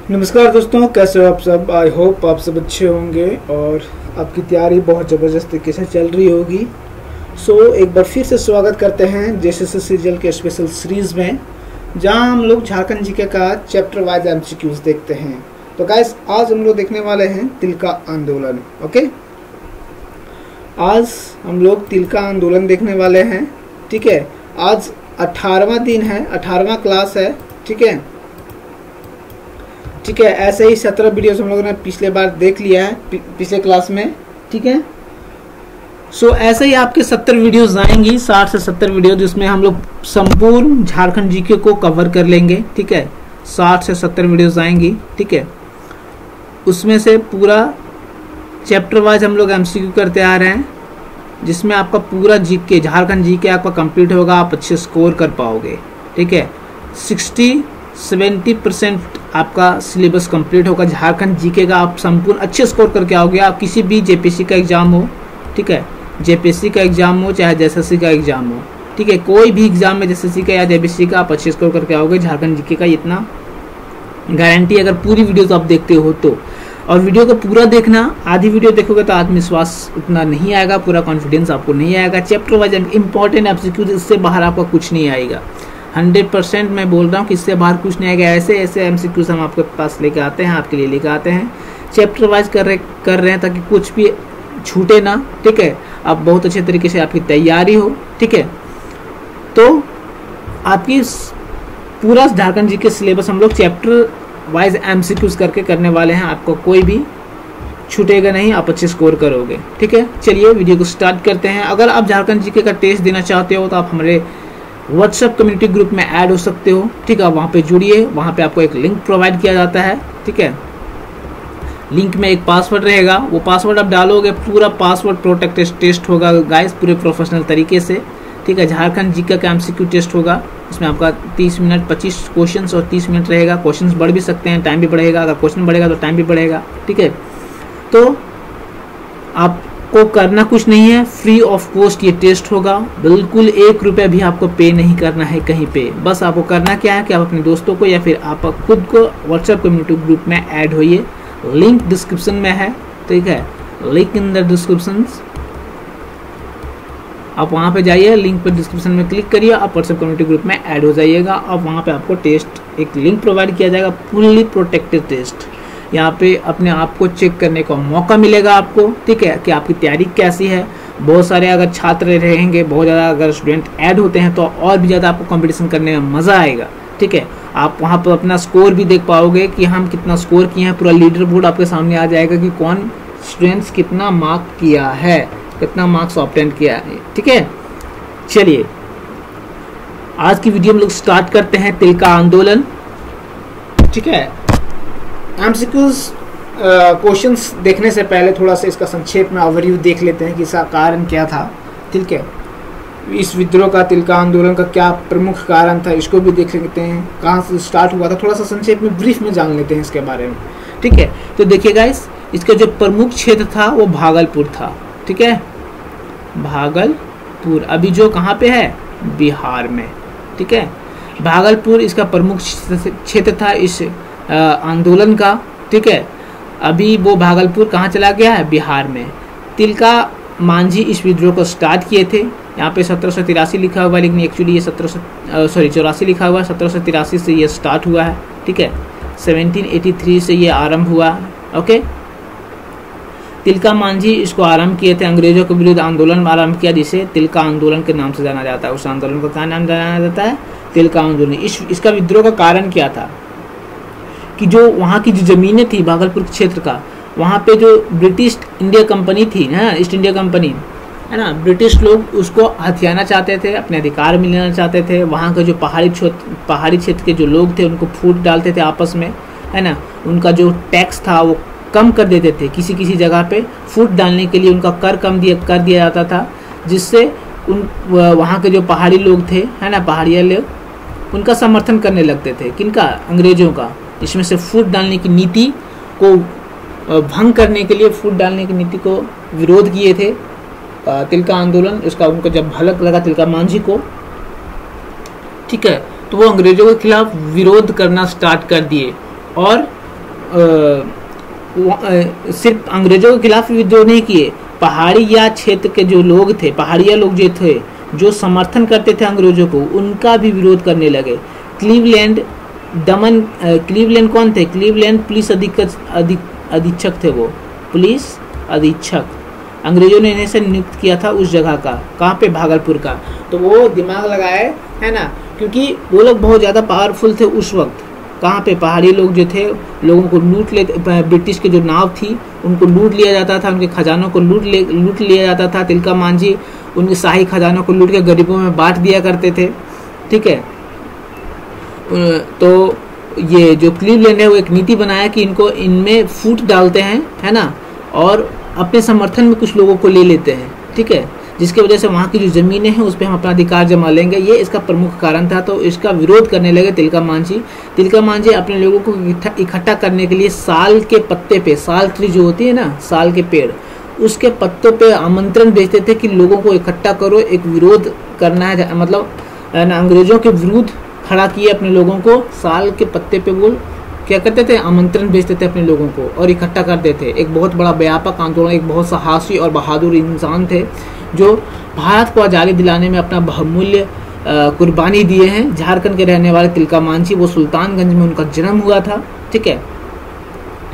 नमस्कार दोस्तों, कैसे हो आप सब। आई होप आप सब अच्छे होंगे और आपकी तैयारी बहुत ज़बरदस्त तरीके से चल रही होगी। एक बार फिर से स्वागत करते हैं जेएसएससी सीजीएल के स्पेशल सीरीज़ में, जहां हम लोग झारखंड जीके का चैप्टर वाइज एमसीक्यूज देखते हैं। तो गाइस, आज हम लोग देखने वाले हैं तिल का आंदोलन। ओके, आज हम लोग तिल का आंदोलन देखने वाले हैं। ठीक है, आज 18वां दिन है, 18वां क्लास है। ठीक है, ऐसे ही 17 वीडियोस हम लोगों ने पिछले बार देख लिया है पिछले क्लास में। ठीक है, ऐसे ही आपके 70 वीडियोस आएंगी, 60 से 70 वीडियो, जिसमें हम लोग संपूर्ण झारखंड जीके को कवर कर लेंगे। ठीक है, 60 से 70 वीडियोस आएंगी। ठीक है, उसमें से पूरा चैप्टर वाइज हम लोग एमसीक्यू करते आ रहे हैं, जिसमें आपका पूरा जीके, झारखंड जीके आपका कंप्लीट होगा, आप अच्छे स्कोर कर पाओगे। ठीक है, 60-70% आपका सिलेबस कंप्लीट होगा झारखंड जीके का। आप संपूर्ण अच्छे स्कोर करके आओगे। आप किसी भी जेपीएससी का एग्जाम हो, ठीक है, जेपीएससी का एग्जाम हो चाहे जेएसएससी का एग्जाम हो, ठीक है, कोई भी एग्जाम में जेएसएससी का या जेपीएससी का आप अच्छे स्कोर करके आओगे झारखंड जीके का, इतना गारंटी। अगर पूरी वीडियो आप देखते हो तो, और वीडियो को पूरा देखना, आधी वीडियो देखोगे तो आत्मविश्वास उतना नहीं आएगा, पूरा कॉन्फिडेंस आपको नहीं आएगा। चैप्टर वाइज इंपॉर्टेंट एमसीक्यू, इससे बाहर आपका कुछ नहीं आएगा। 100% मैं बोल रहा हूँ कि इससे बाहर कुछ नहीं आएगा। ऐसे ऐसे एमसीक्यूज हम आपके पास लेके आते हैं, आपके लिए लेके आते हैं। चैप्टर वाइज कर रहे हैं ताकि कुछ भी छूटे ना। ठीक है, आप बहुत अच्छे तरीके से आपकी तैयारी हो। ठीक है, तो आपकी पूरा झारखंड जी के सिलेबस हम लोग चैप्टर वाइज एमसीक्यूज करके करने वाले हैं। आपको कोई भी छूटेगा नहीं, आप अच्छे स्कोर करोगे। ठीक है, चलिए वीडियो को स्टार्ट करते हैं। अगर आप झारखंड जीके का टेस्ट देना चाहते हो तो आप हमारे व्हाट्सएप कम्युनिटी ग्रुप में ऐड हो सकते हो। ठीक है, वहाँ पे जुड़िए, वहाँ पे आपको एक लिंक प्रोवाइड किया जाता है। ठीक है, लिंक में एक पासवर्ड रहेगा, वो पासवर्ड आप डालोगे, पूरा पासवर्ड प्रोटेक्टेड टेस्ट होगा गाइस, पूरे प्रोफेशनल तरीके से। ठीक है, झारखंड जीके का एमसीक्यू टेस्ट होगा, इसमें आपका 30 मिनट 25 क्वेश्चन और 30 मिनट रहेगा। क्वेश्चन बढ़ भी सकते हैं, टाइम भी बढ़ेगा। अगर क्वेश्चन बढ़ेगा तो टाइम भी बढ़ेगा। ठीक है, तो आपको करना कुछ नहीं है, फ्री ऑफ कॉस्ट ये टेस्ट होगा। बिल्कुल 1 रुपया भी आपको पे नहीं करना है कहीं पे। बस आपको करना क्या है कि आप अपने दोस्तों को या फिर आप खुद को व्हाट्सएप कम्युनिटी ग्रुप में ऐड होइए। लिंक डिस्क्रिप्शन में है। ठीक है, लिंक इन द डिस्क्रिप्शन, आप वहाँ पे जाइए, लिंक पर डिस्क्रिप्शन में क्लिक करिए, आप व्हाट्सएप कम्युनिटी ग्रुप में ऐड हो जाइएगा। और वहाँ पे आपको टेस्ट एक लिंक प्रोवाइड किया जाएगा, फुल्ली प्रोटेक्टेड टेस्ट। यहाँ पे अपने आप को चेक करने का मौका मिलेगा आपको। ठीक है, कि आपकी तैयारी कैसी है। बहुत सारे अगर छात्र रहेंगे, बहुत ज़्यादा अगर स्टूडेंट ऐड होते हैं तो और भी ज़्यादा आपको कंपटीशन करने में मज़ा आएगा। ठीक है, आप वहाँ पर अपना स्कोर भी देख पाओगे कि हम कितना स्कोर किए हैं। पूरा लीडर बोर्ड आपके सामने आ जाएगा कि कौन स्टूडेंट्स कितना मार्क किया है, कितना मार्क्स ऑब्टेन किया है। ठीक है, चलिए आज की वीडियो में लोग स्टार्ट करते हैं तिल का आंदोलन। ठीक है, एमसीक्यूज क्वेश्चंस देखने से पहले थोड़ा सा इसका संक्षेप में ओवरव्यू देख लेते हैं कि इसका कारण क्या था। ठीक है, इस विद्रोह का, तिल का आंदोलन का क्या प्रमुख कारण था, इसको भी देख लेते हैं। कहाँ से स्टार्ट हुआ था, थोड़ा सा संक्षेप में ब्रीफ में जान लेते हैं इसके बारे में। ठीक है, तो देखिए गाइस, इसका जो प्रमुख क्षेत्र था वो भागलपुर था। ठीक है, भागलपुर अभी जो कहाँ पे है, बिहार में। ठीक है, भागलपुर इसका प्रमुख क्षेत्र था इस आंदोलन का। ठीक है, अभी वो भागलपुर कहाँ चला गया है, बिहार में। तिलका मांझी इस विद्रोह को स्टार्ट किए थे। यहाँ पे 1783 लिखा हुआ है, लेकिन एक्चुअली ये 84 लिखा हुआ है। 1783 से ये स्टार्ट हुआ है। ठीक है, 1783 से ये आरंभ हुआ है। ओके, तिलका मांझी इसको आरंभ किए थे, अंग्रेजों के विरुद्ध आंदोलन आरंभ किया, जिसे तिलका आंदोलन के नाम से जाना जाता है। उस आंदोलन को क्या नाम जाना जाता है, तिलका आंदोलन। इसका विद्रोह का कारण क्या था कि जो वहाँ की जो ज़मीनें थी भागलपुर क्षेत्र का, वहाँ पे जो ब्रिटिश इंडिया कंपनी थी ना, ईस्ट इंडिया कंपनी है ना, ब्रिटिश लोग उसको हथियाना चाहते थे, अपने अधिकार मिलना चाहते थे। वहाँ के जो पहाड़ी क्षेत्र के जो लोग थे उनको फूट डालते थे आपस में, है ना। उनका जो टैक्स था वो कम कर देते थे, किसी किसी जगह पे फूट डालने के लिए उनका कर कर दिया जाता था, जिससे वहाँ के जो पहाड़ी लोग थे, है ना, पहाड़िया लोग उनका समर्थन करने लगते थे। किनका, अंग्रेजों का। इसमें से फूट डालने की नीति को भंग करने के लिए, फूट डालने की नीति को विरोध किए थे तिलका आंदोलन। इसका उनको जब भलक लगा तिलका मांझी को, ठीक है, तो वो अंग्रेजों के खिलाफ विरोध करना स्टार्ट कर दिए और सिर्फ अंग्रेजों के खिलाफ विद्रोह नहीं किए, पहाड़ी या क्षेत्र के जो लोग थे, पहाड़िया लोग जो थे, जो समर्थन करते थे अंग्रेजों को, उनका भी विरोध करने लगे। क्लीवलैंड कौन थे? क्लीवलैंड पुलिस अधीक्षक थे, वो पुलिस अधीक्षक, अंग्रेजों ने इन्हें से नियुक्त किया था उस जगह का। कहाँ पे? भागलपुर का। तो वो दिमाग लगाए, है ना, क्योंकि वो लोग बहुत ज़्यादा पावरफुल थे उस वक्त। कहाँ पे? पहाड़ी लोग जो थे, लोगों को लूट ले, ब्रिटिश के जो नाव थी उनको लूट लिया जाता था, उनके खजानों को लूट लिया जाता था। तिलका मांझी उनके शाही खजानों को लूट के गरीबों में बांट दिया करते थे, ठीक है। तो ये जो क्लीवलैंड है वो एक नीति बनाया कि इनमें फूट डालते हैं, है ना, और अपने समर्थन में कुछ लोगों को ले लेते हैं, ठीक है, जिसकी वजह से वहाँ की जो ज़मीनें हैं उस पर हम अपना अधिकार जमा लेंगे। ये इसका प्रमुख कारण था। तो इसका विरोध करने लगे तिलका मांझी। तिलका मांझी अपने लोगों को इकट्ठा करने के लिए साल के पत्ते पे, साल ट्री जो होती है ना, साल के पेड़, उसके पत्तों पे आमंत्रण भेजते थे कि लोगों को इकट्ठा करो, एक विरोध करना है, मतलब अंग्रेजों के विरुद्ध खड़ा किए अपने लोगों को। साल के पत्ते पे वो क्या करते थे? आमंत्रण भेजते थे अपने लोगों को और इकट्ठा करते थे। एक बहुत बड़ा व्यापक आंदोलन, एक बहुत साहसी और बहादुर इंसान थे जो भारत को आज़ादी दिलाने में अपना बहुमूल्य कुर्बानी दिए हैं। झारखंड के रहने वाले तिलका मांझी, वो सुल्तानगंज में उनका जन्म हुआ था, ठीक है,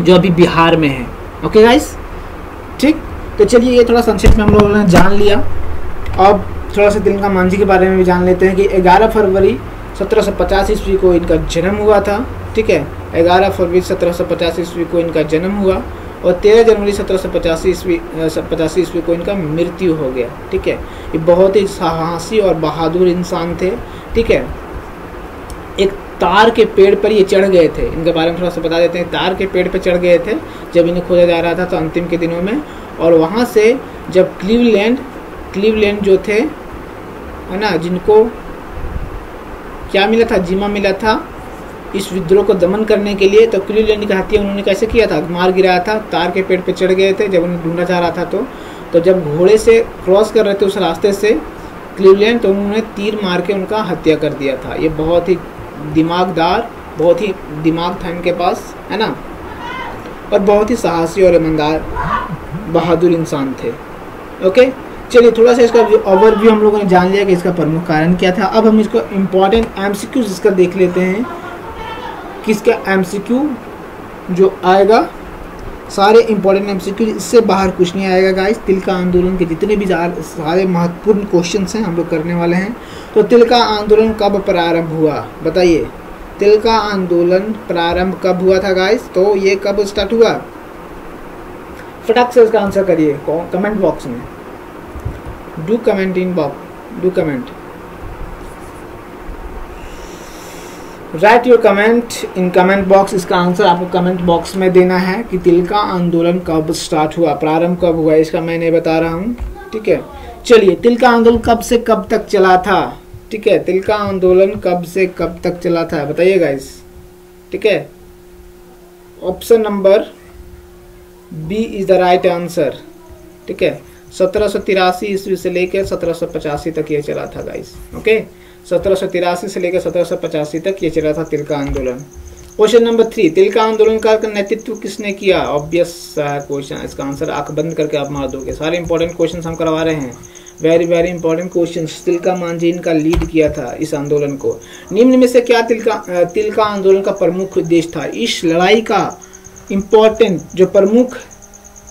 जो अभी बिहार में है। ओके गाइस, ठीक। तो चलिए, ये थोड़ा संक्षिप्त में हम लोगों ने जान लिया। अब थोड़ा सा तिलका मांझी के बारे में भी जान लेते हैं कि 11 फरवरी 1750 ईस्वी को इनका जन्म हुआ था, ठीक है। 11 फरवरी 1750 ईस्वी को इनका जन्म हुआ और 13 जनवरी 1785 ईस्वी को इनका मृत्यु हो गया, ठीक है। ये बहुत ही साहसी और बहादुर इंसान थे, ठीक है। एक तार के पेड़ पर ये चढ़ गए थे, इनके बारे में थोड़ा सा बता देते हैं। तार के पेड़ पर चढ़ गए थे जब इन्हें खोजा जा रहा था, तो अंतिम के दिनों में, और वहाँ से जब क्लीवलैंड जो थे, है ना, जिनको क्या मिला था? जिम्मा मिला था इस विद्रोह को दमन करने के लिए। तो क्लीवलैंड का हत्या उन्होंने कैसे किया था? मार गिराया था। तार के पेड़ पे चढ़ गए थे जब उन्हें ढूंढा जा रहा था। तो जब घोड़े से क्रॉस कर रहे थे उस रास्ते से क्लीवलैंड, तो उन्होंने तीर मार के उनका हत्या कर दिया था। ये बहुत ही दिमागदार, बहुत ही दिमाग था इनके पास, है ना, और बहुत ही साहसी और ईमानदार बहादुर इंसान थे। ओके, चलिए, थोड़ा सा इसका ओवरव्यू हम लोगों ने जान लिया कि इसका प्रमुख कारण क्या था। अब हम इसको इम्पोर्टेंट एमसीक्यूज इसका देख लेते हैं। किसका एमसीक्यू जो आएगा, सारे इंपॉर्टेंट एमसीक्यू, इससे बाहर कुछ नहीं आएगा गाइस। तिलका आंदोलन के जितने भी सारे महत्वपूर्ण क्वेश्चंस हैं हम लोग करने वाले हैं। तो तिलका आंदोलन कब प्रारंभ हुआ? बताइए, तिलका आंदोलन प्रारंभ कब हुआ था गाइस? तो ये कब स्टार्ट हुआ? फटाक से इसका आंसर करिए कमेंट बॉक्स में। Do comment in box, do comment, right your comment in comment box. इसका आंसर आपको कमेंट बॉक्स में देना है कि तिलका आंदोलन कब स्टार्ट हुआ, प्रारंभ कब हुआ, इसका मैं नहीं बता रहा हूँ, ठीक है। चलिए, तिलका आंदोलन कब से कब तक चला था? ठीक है, तिलका आंदोलन कब से कब तक चला था बताइए गाइस, ठीक है। Option number B is the right answer, ठीक है। 1783 ईस्वी से लेकर 1785 तक ये चला था गाइस, ओके। 1783 से लेकर 1785 तक ये चला था तिलका आंदोलन। क्वेश्चन नंबर 3, तिलका आंदोलन का नेतृत्व किसने किया? ऑब्वियस क्वेश्चन, इसका आंसर आंख बंद करके आप मार दोगे। सारे इंपॉर्टेंट क्वेश्चन हम करवा रहे हैं, very very important question. Tilka Manjhi इनका लीड किया था इस आंदोलन को। निम्न में से क्या तिलका आंदोलन का प्रमुख उद्देश्य था? इस लड़ाई का इम्पोर्टेंट जो प्रमुख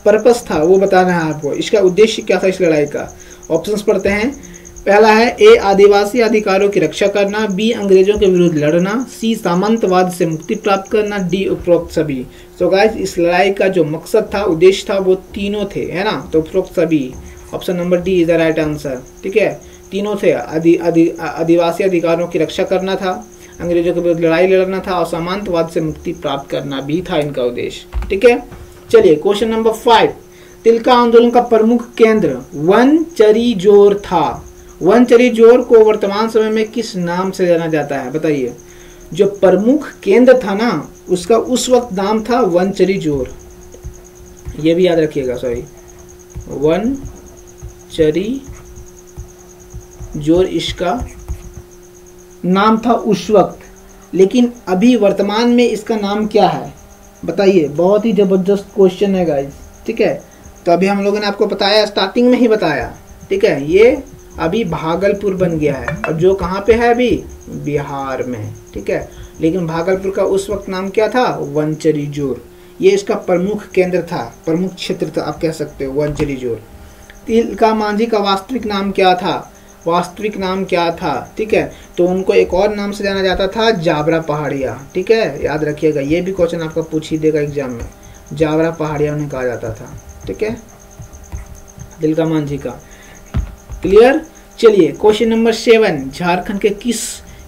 पर्पस था वो बताना है आपको। इसका उद्देश्य क्या था इस लड़ाई का? ऑप्शंस पढ़ते हैं। पहला है ए, आदिवासी अधिकारों की रक्षा करना, बी, अंग्रेजों के विरुद्ध लड़ना, सी, सामंतवाद से मुक्ति प्राप्त करना, डी, उपरोक्त सभी। तो गाइस, इस लड़ाई का जो मकसद था, उद्देश्य था, वो तीनों थे, है ना। तो उपरोक्त सभी, option number D is the right answer, ठीक है। तीनों थे, आदिवासी अधिकारों की रक्षा करना था, अंग्रेजों के विरुद्ध लड़ाई लड़ना था, और सामंतवाद से मुक्ति प्राप्त करना भी था इनका उद्देश्य, ठीक है। चलिए, क्वेश्चन नंबर 5, तिलका आंदोलन का प्रमुख केंद्र वनचरीजोर था। वनचरीजोर को वर्तमान समय में किस नाम से जाना जाता है बताइए? जो प्रमुख केंद्र था ना, उसका उस वक्त नाम था वनचरीजोर, ये भी याद रखिएगा, सॉरी, वनचरीजोर इसका नाम था उस वक्त। लेकिन अभी वर्तमान में इसका नाम क्या है? बताइए, बहुत ही जबरदस्त क्वेश्चन है गाइस, ठीक है। तो अभी हम लोगों ने आपको बताया, स्टार्टिंग में ही बताया, ठीक है, ये अभी भागलपुर बन गया है और जो कहाँ पे है अभी, बिहार में, ठीक है। लेकिन भागलपुर का उस वक्त नाम क्या था, वंचरीजोर। ये इसका प्रमुख केंद्र था, प्रमुख क्षेत्र था, आप कह सकते हो वंचरीजोर। तिलका मांझी का वास्तविक नाम क्या था, वास्तविक नाम क्या था, ठीक है। तो उनको एक और नाम से जाना जाता था, जावरा पहाड़िया, ठीक है, याद रखिएगा, ये भी क्वेश्चन आपका पूछ ही देगा एग्जाम में, जावरा पहाड़िया उन्हें कहा जाता था, ठीक है, तिलका मांझी का। क्लियर। चलिए क्वेश्चन नंबर 7, झारखंड के किस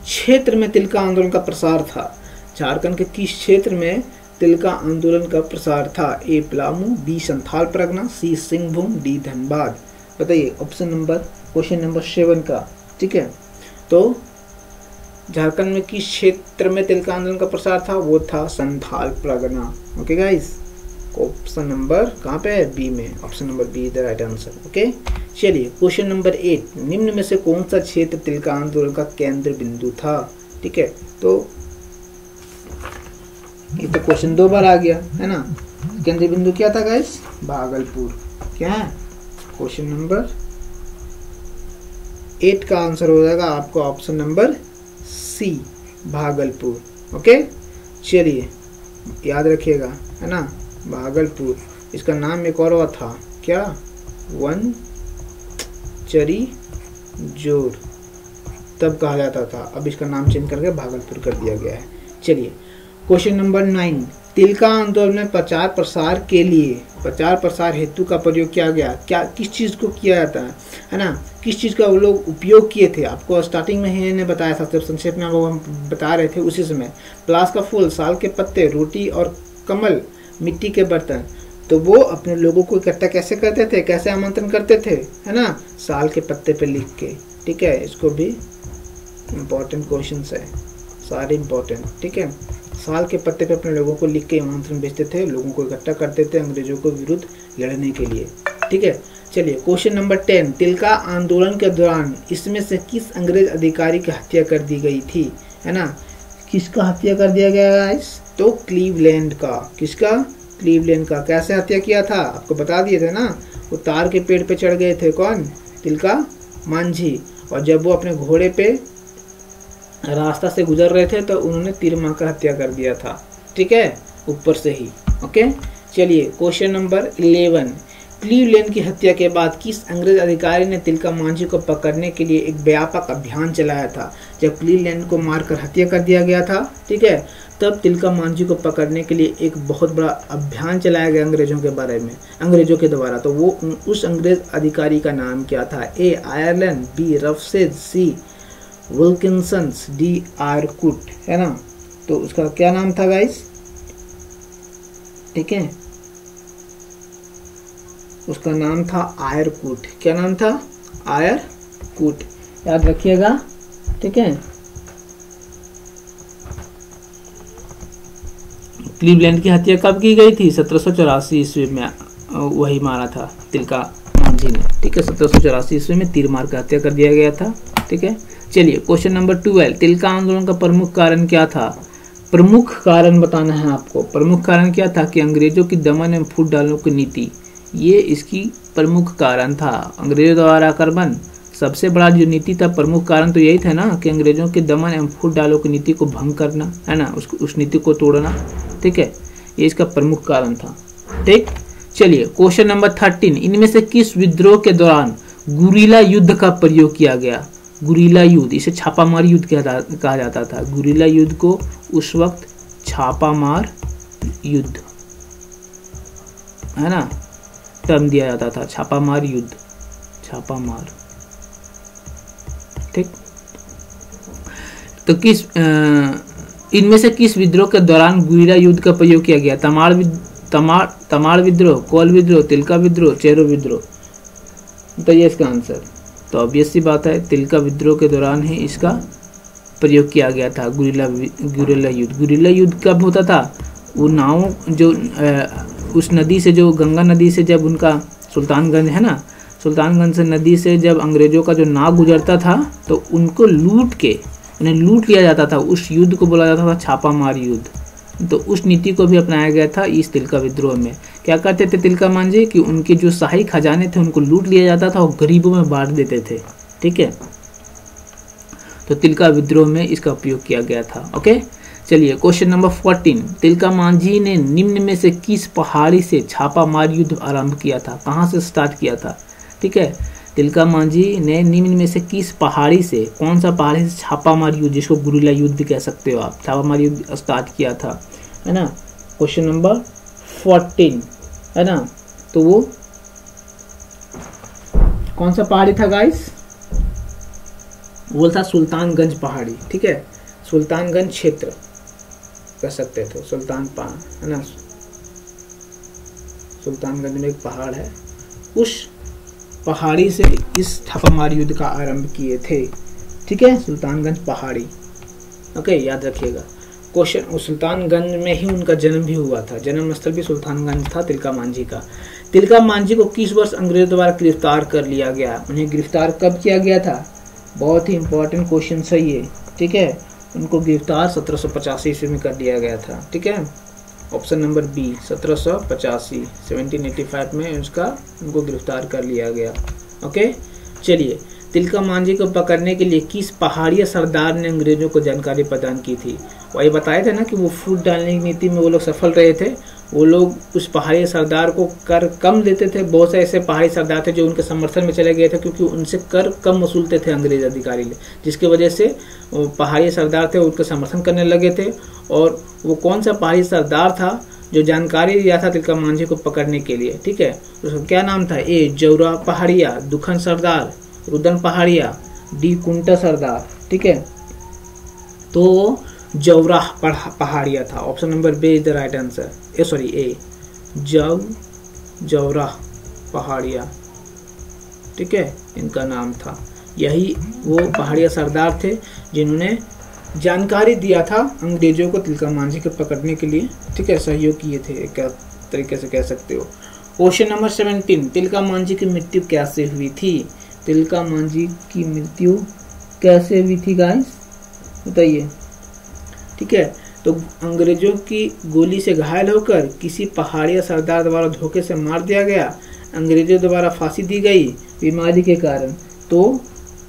क्षेत्र में तिलका आंदोलन का प्रसार था, झारखंड के किस क्षेत्र में तिलका आंदोलन का प्रसार था, ए पलामू, बी संथाल परगना, सी सिंहभूम, डी धनबाद। बताइए ऑप्शन नंबर, क्वेश्चन नंबर 7 का, ठीक है। तो झारखंड में किस क्षेत्र में तिलका आंदोलन का प्रसार था, वो था Santhal Pargana. Okay guys, option number कहाँ पे है, बी में, option number be the right answer. Okay चलिए क्वेश्चन नंबर 8, निम्न में से कौन सा क्षेत्र तिलका आंदोलन का केंद्र बिंदु था, ठीक है। तो ये तो क्वेश्चन 2 बार आ गया है ना। केंद्र बिंदु क्या था गाइस, भागलपुर। क्या है, क्वेश्चन नंबर 8 का आंसर हो जाएगा आपको option number C, Bhagalpur. Okay चलिए याद रखिएगा, है ना, भागलपुर। इसका नाम एक और हुआ था, क्या, वनचरीजोर तब कहा जाता था, अब इसका नाम चेंज करके भागलपुर कर दिया गया है। चलिए क्वेश्चन नंबर 9, तिलका आंदोलन में प्रचार प्रसार के लिए, प्रचार प्रसार हेतु का प्रयोग किया गया, क्या किस चीज को किया जाता है ना, किस चीज का वो लोग उपयोग किए थे, आपको स्टार्टिंग में ही इन्हें बताया था, जब संक्षेप में हम बता रहे थे उसी समय। पलास का फूल, साल के पत्ते, रोटी और कमल, मिट्टी के बर्तन। तो वो अपने लोगों को इकट्ठा कैसे करते थे, कैसे आमंत्रण करते थे, है ना, साल के पत्ते पे लिख के, ठीक है। इसको भी इम्पोर्टेंट क्वेश्चन है, सारे इम्पोर्टेंट, ठीक है। साल के पत्ते पे अपने लोगों को लिख के आमंत्रण भेजते थे, लोगों को इकट्ठा करते थे अंग्रेजों के विरुद्ध लड़ने के लिए, ठीक है। चलिए क्वेश्चन नंबर 10, तिलका आंदोलन के दौरान इसमें से किस अंग्रेज अधिकारी की हत्या कर दी गई थी, है ना, किसका हत्या कर दिया गया गाइस, तो क्लीवलैंड का। किसका, क्लीवलैंड का। कैसे हत्या किया था, आपको बता दिए थे ना, वो तार के पेड़ पे चढ़ गए थे, कौन, तिलका मांझी, और जब वो अपने घोड़े पे रास्ता से गुजर रहे थे तो उन्होंने तीर मारकर हत्या कर दिया था, ठीक है, ऊपर से ही। ओके चलिए क्वेश्चन नंबर 11, क्लीवलैंड की हत्या के बाद किस अंग्रेज अधिकारी ने तिलका मांझी को पकड़ने के लिए एक व्यापक अभियान चलाया था। जब क्लीवलैंड को मारकर हत्या कर दिया गया था, ठीक है, तब तिलका मांझी को पकड़ने के लिए एक बहुत बड़ा अभियान चलाया गया अंग्रेजों के बारे में, अंग्रेजों के द्वारा। तो वो उस अंग्रेज अधिकारी का नाम क्या था, ए आयरलैंड, बी रफसेज, सी विल्किंसन्स, डी आरकुट, है ना। तो उसका क्या नाम था गाइस, ठीक है, उसका नाम था आयरकुट। क्या नाम था, आयरकुट, याद रखिएगा, ठीक है। क्लीवलैंड की हत्या कब की गई थी, 1784 ईस्वी में, वही मारा था तिलका मांझी ने, ठीक है, 1784 ईस्वी में तीर मार कर हत्या कर दिया गया था, ठीक है। चलिए क्वेश्चन नंबर 12, तिलका आंदोलन का प्रमुख कारण क्या था, प्रमुख कारण बताना है आपको। प्रमुख कारण क्या था कि अंग्रेजों की दमन एवं फूट डालने की नीति, ये इसकी प्रमुख कारण था। अंग्रेजों द्वारा आक्रमण सबसे बड़ा जो नीति था, प्रमुख कारण तो यही था ना कि अंग्रेजों के दमन एवं फूट डालों की नीति को भंग करना, है ना, उस नीति को तोड़ना, ठीक है, ये इसका प्रमुख कारण था, ठीक। चलिए क्वेश्चन नंबर 13, इनमें से किस विद्रोह के दौरान गुरिल्ला युद्ध का प्रयोग किया गया। गुरिल्ला युद्ध, इसे छापामार युद्ध कहा जाता था। गुरिल्ला युद्ध को उस वक्त छापामार युद्ध, है ना, टर्म दिया जाता था, छापामार युद्ध, छापामार, ठीक। तो किस इनमें से किस विद्रोह के दौरान गुरिल्ला युद्ध का प्रयोग किया गया। तमाड़ विद्रोह, कोल विद्रोह, तिलका विद्रोह, चेरो विद्रोह। तो ये इसका आंसर, तो ऑब्वियस सी बात है, तिलका विद्रोह के दौरान ही इसका प्रयोग किया गया था, गुरिल्ला युद्ध। गुरिल्ला युद्ध कब होता था, वो नाव जो उस नदी से, जो गंगा नदी से, जब उनका सुल्तानगंज है ना, सुल्तानगंज से नदी से जब अंग्रेजों का जो नाव गुजरता था तो उनको लूट के, उन्हें लूट लिया जाता था। उस युद्ध को बोला जाता था छापामार युद्ध, तो उस नीति को भी अपनाया गया था इस तिलका विद्रोह में। क्या करते थे तिलका मांझी कि उनके जो शाही खजाने थे उनको लूट लिया जाता था और गरीबों में बांट देते थे। ठीक है, तो तिलका विद्रोह में इसका उपयोग किया गया था। ओके, चलिए क्वेश्चन नंबर 14, तिलका मांझी ने निम्न में से किस पहाड़ी से छापामार युद्ध आरंभ किया था? कहाँ से स्टार्ट किया था? ठीक है, तिलका मांझी ने निम्न में से किस पहाड़ी से, कौन सा पहाड़ी से छापामार युद्ध, जिसको गुरिल्ला युद्ध भी कह सकते हो आप, छापामार युद्ध स्टार्ट किया था, है ना। क्वेश्चन नंबर 14, है ना। तो वो कौन सा पहाड़ी था गाइस? वो था सुल्तानगंज पहाड़ी। ठीक है, सुल्तानगंज क्षेत्र कह सकते थे, सुल्तान पहाड़, है ना। सुल्तानगंज में एक पहाड़ है, उस पहाड़ी से इस छापामार युद्ध का आरंभ किए थे। ठीक है, सुल्तानगंज पहाड़ी। ओके, याद रखिएगा। क्वेश्चन, सुल्तानगंज में ही उनका जन्म भी हुआ था, जन्म स्थल भी सुल्तानगंज था तिलका मांझी का। तिलका मांझी को किस वर्ष अंग्रेजों द्वारा गिरफ्तार कर लिया गया? उन्हें गिरफ्तार कब किया गया था? बहुत ही इंपॉर्टेंट क्वेश्चन है ये। ठीक है, उनको गिरफ्तार 1785 ईस्वी में कर लिया गया था। ठीक है, ऑप्शन नंबर बी 1785, 1785 में उनको गिरफ्तार कर लिया गया। ओके, चलिए, तिलका मांझी को पकड़ने के लिए किस पहाड़िया सरदार ने अंग्रेजों को जानकारी प्रदान की थी? वही बताया था ना कि वो फूट डालने की नीति में वो लोग सफल रहे थे। वो लोग उस पहाड़ी सरदार को कर कम देते थे। बहुत से ऐसे पहाड़ी सरदार थे जो उनके समर्थन में चले गए थे, क्योंकि उनसे कर कम वसूलते थे अंग्रेज अधिकारी, जिसकी वजह से पहाड़ी सरदार थे उनका समर्थन करने लगे थे। और वो कौन सा पहाड़ी सरदार था जो जानकारी दिया था तिलका मांझी को पकड़ने के लिए? ठीक है, उसका क्या नाम था? ए जौरा पहाड़िया, दुखन सरदार, रुदन पहाड़िया, डी कुंटा सरदार। ठीक है, तो जौरा पहाड़िया था। Option number B is the right answer. A Jaura Pahadiya. ठीक है, इनका नाम था। यही वो पहाड़िया सरदार थे जिन्होंने जानकारी दिया था अंग्रेजों को तिलका मांझी को पकड़ने के लिए। ठीक है, सहयोग किए थे, एक तरीके से कह सकते हो। क्वेश्चन नंबर 17, तिलका मांझी की मृत्यु कैसे हुई थी? तिलका मांझी की मृत्यु कैसे हुई थी गाइस, बताइए। ठीक है, तो अंग्रेजों की गोली से घायल होकर किसी पहाड़िया सरदार द्वारा धोखे से मार दिया गया। अंग्रेजों द्वारा फांसी दी गई बीमारी के कारण, तो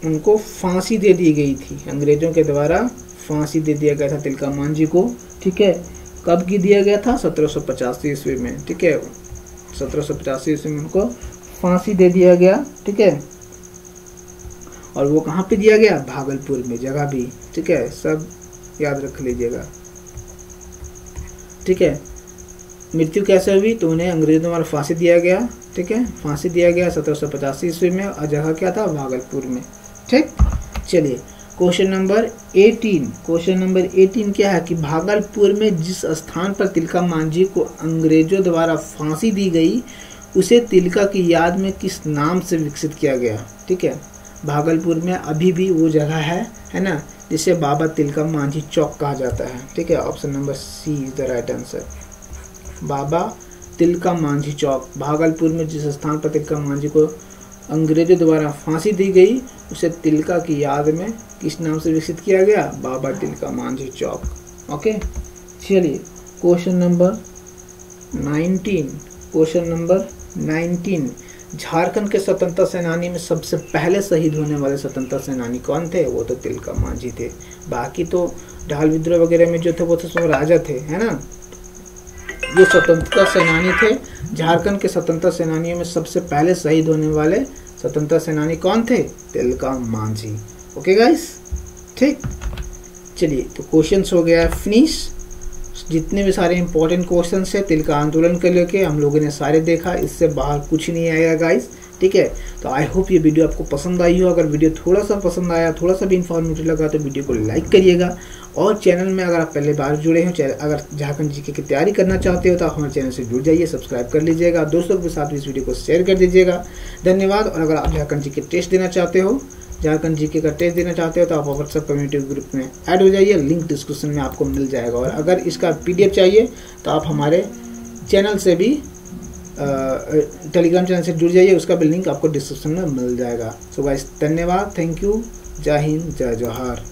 उनको फांसी दे दी गई थी। अंग्रेजों के द्वारा फांसी दे दिया गया था तिलका मांझी को। ठीक है, कब की दिया गया था? 1785 ईस्वी में। ठीक है, 1785 ईस्वी में उनको फांसी दे दिया गया। ठीक है, और वो कहाँ पे दिया गया? भागलपुर में, जगह भी। ठीक है, सब याद रख लीजिएगा। ठीक है, मृत्यु कैसे हुई? तो उन्हें अंग्रेजों द्वारा फांसी दिया गया। ठीक है, फांसी दिया गया 1785 ईस्वी में, और जगह क्या था? भागलपुर में। ठीक, चलिए क्वेश्चन नंबर 18। क्वेश्चन नंबर 18 क्या है कि भागलपुर में जिस स्थान पर तिलका मांझी को अंग्रेजों द्वारा फांसी दी गई उसे तिलका की याद में किस नाम से विकसित किया गया? ठीक है, भागलपुर में अभी भी वो जगह है ना, जिसे बाबा तिलका मांझी चौक कहा जाता है। ठीक है, option number C is the right answer. Baba Tilka Manjhi चौक, भागलपुर में जिस स्थान पर तिलका मांझी को अंग्रेजों द्वारा फांसी दी गई उसे तिलका की याद में किस नाम से विकसित किया गया? बाबा तिलका मांझी चौक। ओके, चलिए question number 19। Question number 19, Jharkhand के स्वतंत्रता सेनानी में सबसे पहले शहीद होने वाले स्वतंत्रता सेनानी कौन थे? वो तो तिलका मांझी थे। बाकी तो ढाल विद्रोह वगैरह में जो थे वो तो सब राजा थे, है ना। जो स्वतंत्रता सेनानी थे, झारखंड के स्वतंत्रता सेनानियों में सबसे पहले शहीद होने वाले स्वतंत्रता सेनानी कौन थे? तिलका मांझी। ओके गाइस, ठीक, चलिए तो क्वेश्चंस हो गया फिनिश। जितने भी सारे इंपॉर्टेंट क्वेश्चंस है तिलका आंदोलन के लेके हम लोगों ने सारे देखा, इससे बाहर कुछ नहीं आएगा गाइस। ठीक है, तो आई होप ये वीडियो आपको पसंद आई हो। अगर वीडियो थोड़ा सा पसंद आया, थोड़ा सा भी इन्फॉर्मेटिव लगा तो वीडियो को लाइक करिएगा। और चैनल में अगर आप पहले बार जुड़े हो, अगर झारखंड जीके की तैयारी करना चाहते हो तो आप हमारे चैनल से जुड़ जाइए, सब्सक्राइब कर लीजिएगा, दोस्तों के साथ इस वीडियो को शेयर कर दीजिएगा। धन्यवाद। और अगर आप झारखंड जीके टेस्ट देना चाहते हो, झारखंड जीके का टेस्ट देना चाहते हो तो आप व्हाट्सएप कम्युनिटी ग्रुप में ऐड हो जाइए, लिंक डिस्क्रिप्शन में आपको मिल जाएगा। और अगर इसका PDF चाहिए तो आप हमारे चैनल से भी टेलीग्राम चैनल से जुड़ जाइए, उसका भी लिंक आपको डिस्क्रिप्शन में मिल जाएगा। सो गाइस, धन्यवाद, थैंक यू, जय हिंद, जय जोहार।